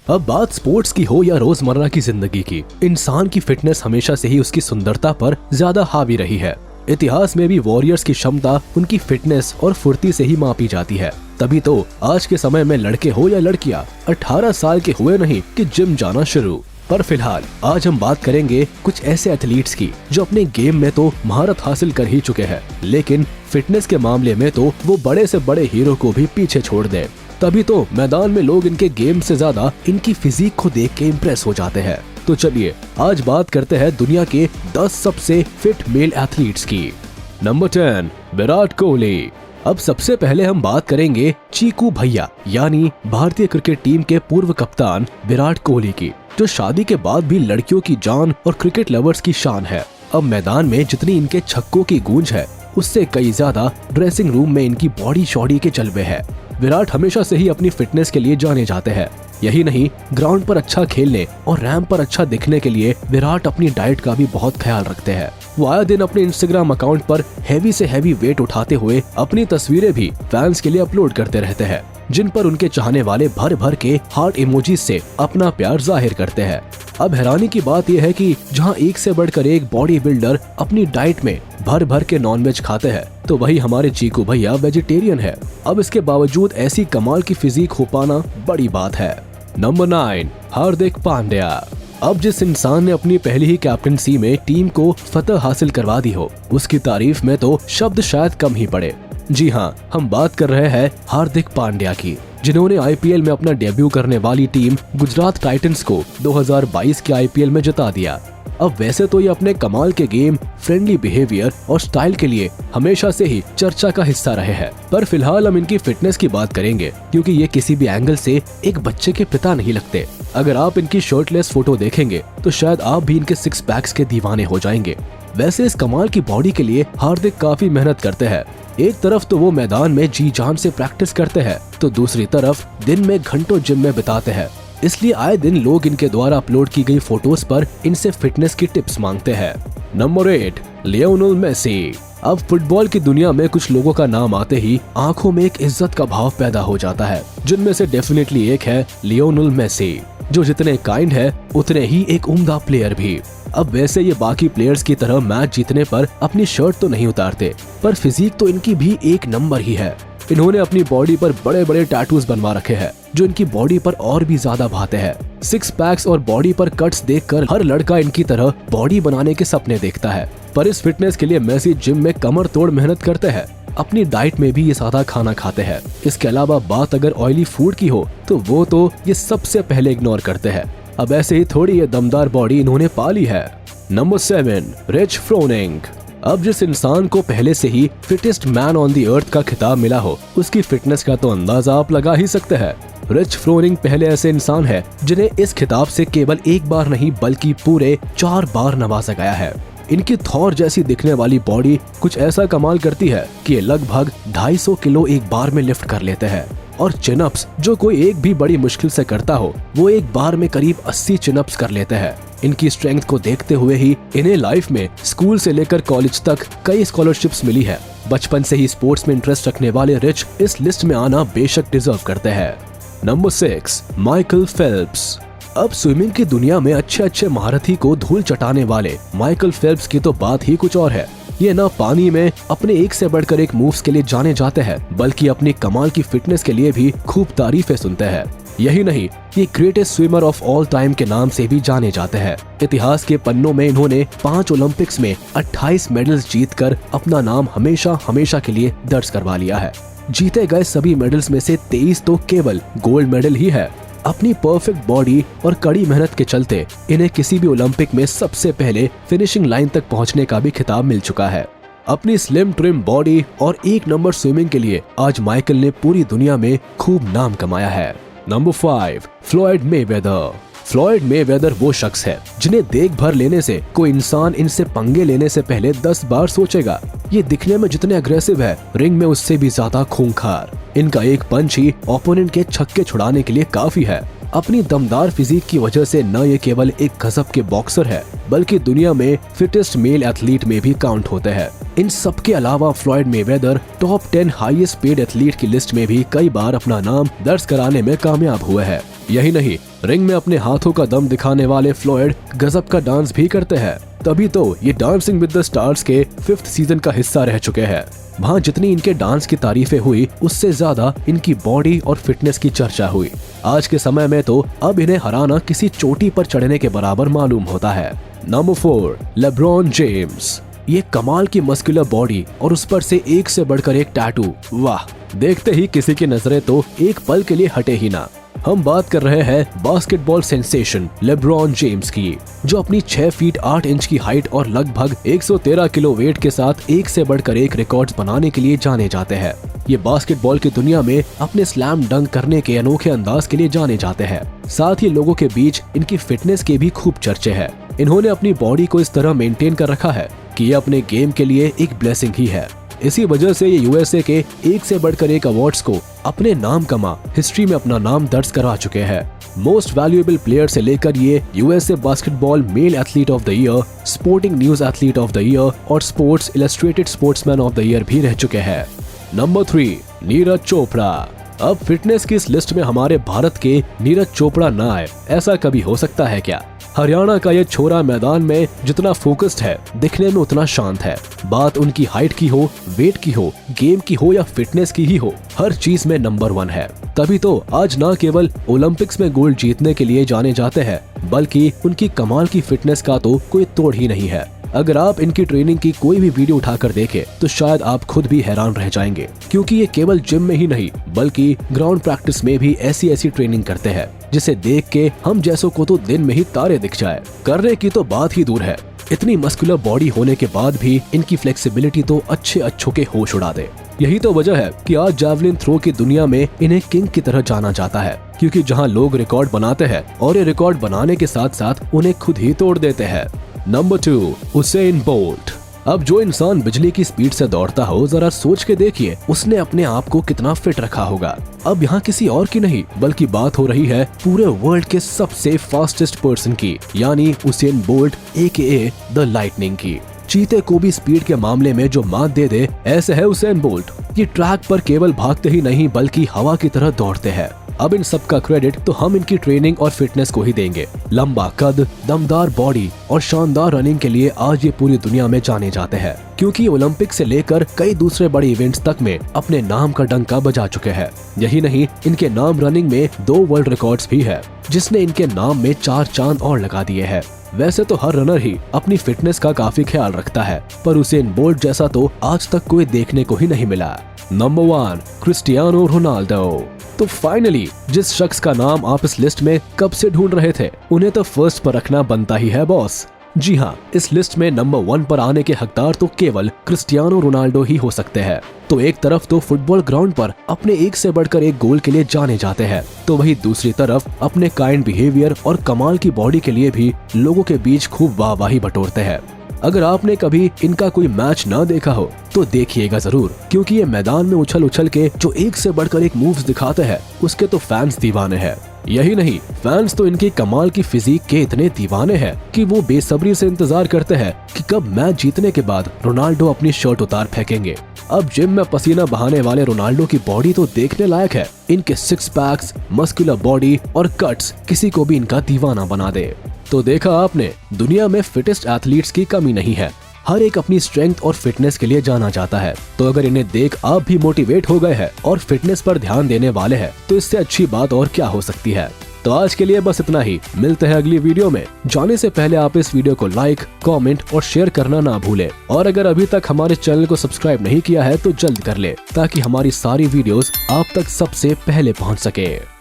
अब बात स्पोर्ट्स की हो या रोजमर्रा की जिंदगी की, इंसान की फिटनेस हमेशा से ही उसकी सुंदरता पर ज्यादा हावी रही है। इतिहास में भी वॉरियर्स की क्षमता उनकी फिटनेस और फुर्ती से ही मापी जाती है। तभी तो आज के समय में लड़के हो या लड़कियां 18 साल के हुए नहीं कि जिम जाना शुरू। पर फिलहाल आज हम बात करेंगे कुछ ऐसे एथलीट्स की जो अपने गेम में तो महारत हासिल कर ही चुके हैं, लेकिन फिटनेस के मामले में तो वो बड़े से बड़े हीरो को भी पीछे छोड़ दें। तभी तो मैदान में लोग इनके गेम से ज्यादा इनकी फिजिक को देख के इम्प्रेस हो जाते हैं। तो चलिए आज बात करते हैं दुनिया के 10 सबसे फिट मेल एथलीट्स की। नंबर 10, विराट कोहली। अब सबसे पहले हम बात करेंगे चीकू भैया यानी भारतीय क्रिकेट टीम के पूर्व कप्तान विराट कोहली की, जो शादी के बाद भी लड़कियों की जान और क्रिकेट लवर्स की शान है। अब मैदान में जितनी इनके छक्कों की गूंज है, उससे कई ज्यादा ड्रेसिंग रूम में इनकी बॉडी शॉडी के जलवे है। विराट हमेशा से ही अपनी फिटनेस के लिए जाने जाते हैं। यही नहीं, ग्राउंड पर अच्छा खेलने और रैंप पर अच्छा दिखने के लिए विराट अपनी डाइट का भी बहुत ख्याल रखते हैं। वो आए दिन अपने इंस्टाग्राम अकाउंट पर हैवी से हैवी वेट उठाते हुए अपनी तस्वीरें भी फैंस के लिए अपलोड करते रहते हैं, जिन पर उनके चाहने वाले भर भर के हार्ट इमोजीज से अपना प्यार जाहिर करते हैं। अब हैरानी की बात यह है कि जहां एक से बढ़कर एक बॉडी बिल्डर अपनी डाइट में भर भर के नॉनवेज खाते हैं, तो वही हमारे चीकू भैया वेजिटेरियन है। अब इसके बावजूद ऐसी कमाल की फिजिक हो पाना बड़ी बात है। नंबर 9, हार्दिक पांड्या। अब जिस इंसान ने अपनी पहली ही कैप्टनसी में टीम को फतह हासिल करवा दी हो, उसकी तारीफ में तो शब्द शायद कम ही पड़े। जी हाँ, हम बात कर रहे हैं हार्दिक पांड्या की, जिन्होंने आईपीएल में अपना डेब्यू करने वाली टीम गुजरात टाइटंस को 2022 के आईपीएल में जिता दिया। अब वैसे तो ये अपने कमाल के गेम, फ्रेंडली बिहेवियर और स्टाइल के लिए हमेशा से ही चर्चा का हिस्सा रहे हैं, पर फिलहाल हम इनकी फिटनेस की बात करेंगे, क्योंकि ये किसी भी एंगल से एक बच्चे के पिता नहीं लगते। अगर आप इनकी शर्टलेस फोटो देखेंगे तो शायद आप भी इनके 6 पैक्स के दीवाने हो जाएंगे। वैसे इस कमाल की बॉडी के लिए हार्दिक काफी मेहनत करते हैं। एक तरफ तो वो मैदान में जी जान से प्रैक्टिस करते हैं, तो दूसरी तरफ दिन में घंटों जिम में बिताते हैं। इसलिए आए दिन लोग इनके द्वारा अपलोड की गई फोटोज पर इनसे फिटनेस की टिप्स मांगते हैं। Number 8, Lionel Messi. अब फुटबॉल की दुनिया में कुछ लोगों का नाम आते ही आंखों में एक इज्जत का भाव पैदा हो जाता है, जिनमें से डेफिनेटली एक है लियोनेल मेसी, जो जितने काइंड है उतने ही एक उम्दा प्लेयर भी। अब वैसे ये बाकी प्लेयर्स की तरह मैच जीतने पर अपनी शर्ट तो नहीं उतारते, पर फिजिक तो इनकी भी एक नंबर ही है। इन्होंने अपनी बॉडी पर बड़े बड़े टैटूज बनवा रखे हैं, जो इनकी बॉडी पर और भी ज्यादा भाते हैं। 6 पैक्स और बॉडी पर कट्स देखकर हर लड़का इनकी तरह बॉडी बनाने के सपने देखता है। पर इस फिटनेस के लिए मेसी जिम में कमर तोड़ मेहनत करते हैं। अपनी डाइट में भी ये सादा खाना खाते हैं। इसके अलावा बात अगर ऑयली फूड की हो, तो वो तो ये सबसे पहले इग्नोर करते हैं। अब ऐसे ही थोड़ी ये दमदार बॉडी इन्होंने पाली है। Number 7, Rich Froning. अब जिस इंसान को पहले से ही fittest man on the earth का खिताब मिला हो, उसकी फिटनेस का तो अंदाजा आप लगा ही सकते हैं। रिच फ्रोनिंग पहले ऐसे इंसान है जिन्हें इस खिताब से केवल एक बार नहीं बल्कि पूरे 4 बार नवाजा गया है। इनकी थॉर जैसी दिखने वाली बॉडी कुछ ऐसा कमाल करती है कि ये लगभग 250 किलो एक बार में लिफ्ट कर लेते हैं, और चिनअप्स जो कोई एक भी बड़ी मुश्किल से करता हो, वो एक बार में करीब 80 चिनअप्स कर लेते हैं। इनकी स्ट्रेंथ को देखते हुए ही इन्हें लाइफ में स्कूल से लेकर कॉलेज तक कई स्कॉलरशिप्स मिली है। बचपन से ही स्पोर्ट्स में इंटरेस्ट रखने वाले रिच इस लिस्ट में आना बेशक डिजर्व करते हैं। Number 6, Michael Phelps. अब स्विमिंग की दुनिया में अच्छे अच्छे महारथी को धूल चटाने वाले माइकल फेल्प्स की तो बात ही कुछ और है। ये ना पानी में अपने एक से बढ़कर एक मूव्स के लिए जाने जाते हैं, बल्कि अपनी कमाल की फिटनेस के लिए भी खूब तारीफें सुनते हैं। यही नहीं, ये greatest swimmer of all time के नाम से भी जाने जाते हैं। इतिहास के पन्नों में इन्होंने 5 ओलंपिक्स में 28 मेडल्स जीतकर अपना नाम हमेशा हमेशा के लिए दर्ज करवा लिया है। जीते गए सभी मेडल्स में से 23 तो केवल गोल्ड मेडल ही है। अपनी परफेक्ट बॉडी और कड़ी मेहनत के चलते इन्हें किसी भी ओलंपिक में सबसे पहले फिनिशिंग लाइन तक पहुंचने का भी खिताब मिल चुका है। अपनी स्लिम ट्रिम बॉडी और 1 नंबर स्विमिंग के लिए आज माइकल ने पूरी दुनिया में खूब नाम कमाया है। Number 5, Floyd Mayweather. Floyd Mayweather वो शख्स है जिन्हें देख भर लेने से कोई इंसान इनसे पंगे लेने से पहले 10 बार सोचेगा। ये दिखने में जितने अग्रेसिव है, रिंग में उससे भी ज्यादा खूंखार। इनका एक पंच ही ओपोनेंट के छक्के छुड़ाने के लिए काफी है। अपनी दमदार फिजिक की वजह से न ये केवल एक गजब के बॉक्सर है, बल्कि दुनिया में फिटेस्ट मेल एथलीट में भी काउंट होते हैं। इन सब के अलावा Floyd Mayweather top 10 highest paid athlete की लिस्ट में भी कई बार अपना नाम दर्ज कराने में कामयाब हुए हैं। यही नहीं, रिंग में अपने हाथों का दम दिखाने वाले फ्लॉयड गजब का डांस भी करते हैं। तभी तो ये डांसिंग विद द स्टार्स के 5th सीजन का हिस्सा रह चुके हैं। वहाँ जितनी इनके डांस की तारीफें हुई, उससे ज्यादा इनकी बॉडी और फिटनेस की चर्चा हुई। आज के समय में तो अब इन्हें हराना किसी चोटी पर चढ़ने के बराबर मालूम होता है। Number 4, LeBron James. ये कमाल की मस्कुलर बॉडी और उस पर से एक से बढ़कर एक टैटू, वाह, देखते ही किसी की नजरें तो एक पल के लिए हटे ही ना। हम बात कर रहे हैं बास्केटबॉल सेंसेशन लेब्रॉन जेम्स की, जो अपनी 6 फीट 8 इंच की हाइट और लगभग 113 किलो वेट के साथ एक से बढ़कर एक रिकॉर्ड्स बनाने के लिए जाने जाते हैं। ये बास्केटबॉल की दुनिया में अपने स्लैम डंक करने के अनोखे अंदाज के लिए जाने जाते हैं। साथ ही लोगों के बीच इनकी फिटनेस के भी खूब चर्चे हैं। इन्होंने अपनी बॉडी को इस तरह मेंटेन कर रखा है कि ये अपने गेम के लिए एक ब्लेसिंग ही है। इसी वजह से ये यूएसए के एक से बढ़कर एक अवार्ड्स को अपने नाम कमा हिस्ट्री में अपना नाम दर्ज करा चुके हैं। मोस्ट वैल्यूएबल प्लेयर से लेकर ये USA basketball male athlete of the year, sporting news athlete of the year और sports illustrated sportsman of the year भी रह चुके हैं। नंबर 3, नीरज चोपड़ा। अब फिटनेस की इस लिस्ट में हमारे भारत के नीरज चोपड़ा ना आए, ऐसा कभी हो सकता है क्या? हरियाणा का ये छोरा मैदान में जितना फोकस्ड है, दिखने में उतना शांत है। बात उनकी हाइट की हो, वेट की हो, गेम की हो या फिटनेस की ही हो, हर चीज में नंबर 1 है। तभी तो आज न केवल ओलंपिक्स में गोल्ड जीतने के लिए जाने जाते हैं, बल्कि उनकी कमाल की फिटनेस का तो कोई तोड़ ही नहीं है। अगर आप इनकी ट्रेनिंग की कोई भी वीडियो उठाकर देखें तो शायद आप खुद भी हैरान रह जाएंगे, क्योंकि ये केवल जिम में ही नहीं बल्कि ग्राउंड प्रैक्टिस में भी ऐसी ट्रेनिंग करते हैं जिसे देख के हम जैसों को तो दिन में ही तारे दिख जाए। करने की तो बात ही दूर है, इतनी मस्कुलर बॉडी होने के बाद भी इनकी फ्लेक्सिबिलिटी तो अच्छों के होश उड़ा दे। यही तो वजह है कि आज जैवलिन थ्रो की दुनिया में इन्हें किंग की तरह जाना जाता है, क्योंकि जहां लोग रिकॉर्ड बनाते हैं और ये रिकॉर्ड बनाने के साथ साथ उन्हें खुद ही तोड़ देते हैं। Number 2, Usain bolt. अब जो इंसान बिजली की स्पीड से दौड़ता हो, जरा सोच के देखिए उसने अपने आप को कितना फिट रखा होगा। अब यहाँ किसी और की नहीं बल्कि बात हो रही है पूरे वर्ल्ड के सबसे फास्टेस्ट पर्सन की, यानी Usain bolt AKA the lightning की। चीते को भी स्पीड के मामले में जो मात दे दे, ऐसे है उसेन बोल्ट। ये ट्रैक पर केवल भागते ही नहीं बल्कि हवा की तरह दौड़ते हैं। अब इन सब का क्रेडिट तो हम इनकी ट्रेनिंग और फिटनेस को ही देंगे। लंबा कद, दमदार बॉडी और शानदार रनिंग के लिए आज ये पूरी दुनिया में जाने जाते हैं, क्योंकि ओलंपिक से लेकर कई दूसरे बड़े इवेंट्स तक में अपने नाम का डंका बजा चुके हैं। यही नहीं, इनके नाम रनिंग में 2 वर्ल्ड रिकॉर्ड्स भी है, जिसने इनके नाम में 4 चांद और लगा दिए हैं। वैसे तो हर रनर ही अपनी फिटनेस का काफी ख्याल रखता है, पर उसेन बोल्ट जैसा तो आज तक कोई देखने को ही नहीं मिला। Number 1, Cristiano Ronaldo. तो फाइनली जिस शख्स का नाम आप इस लिस्ट में कब से ढूंढ रहे थे, उन्हें तो फर्स्ट पर रखना बनता ही है बॉस। जी हाँ, इस लिस्ट में नंबर 1 पर आने के हकदार तो केवल क्रिस्टियानो रोनाल्डो ही हो सकते हैं। तो एक तरफ तो फुटबॉल ग्राउंड पर अपने एक से बढ़कर एक गोल के लिए जाने जाते हैं, तो वही दूसरी तरफ अपने काइंड बिहेवियर और कमाल की बॉडी के लिए भी लोगों के बीच खूब वाहवाही बटोरते हैं। अगर आपने कभी इनका कोई मैच ना देखा हो तो देखिएगा जरूर, क्योंकि ये मैदान में उछल के जो एक से बढ़कर एक मूव्स दिखाते हैं, उसके तो फैंस दीवाने हैं। यही नहीं, फैंस तो इनकी कमाल की फिजिक के इतने दीवाने हैं कि वो बेसब्री से इंतजार करते हैं कि कब मैच जीतने के बाद रोनाल्डो अपनी शर्ट उतार फेंकेंगे। अब जिम में पसीना बहाने वाले रोनाल्डो की बॉडी तो देखने लायक है। इनके 6 पैक्स, मस्कुलर बॉडी और कट्स किसी को भी इनका दीवाना बना दे। तो देखा आपने, दुनिया में फिटेस्ट एथलीट्स की कमी नहीं है। हर एक अपनी स्ट्रेंथ और फिटनेस के लिए जाना जाता है। तो अगर इन्हें देख आप भी मोटिवेट हो गए हैं और फिटनेस पर ध्यान देने वाले हैं, तो इससे अच्छी बात और क्या हो सकती है। तो आज के लिए बस इतना ही, मिलते हैं अगली वीडियो में। जाने से पहले आप इस वीडियो को लाइक, कमेंट और शेयर करना ना भूलें। और अगर अभी तक हमारे चैनल को सब्सक्राइब नहीं किया है तो जल्द कर ले, ताकि हमारी सारी वीडियोस आप तक सबसे पहले पहुंच सके।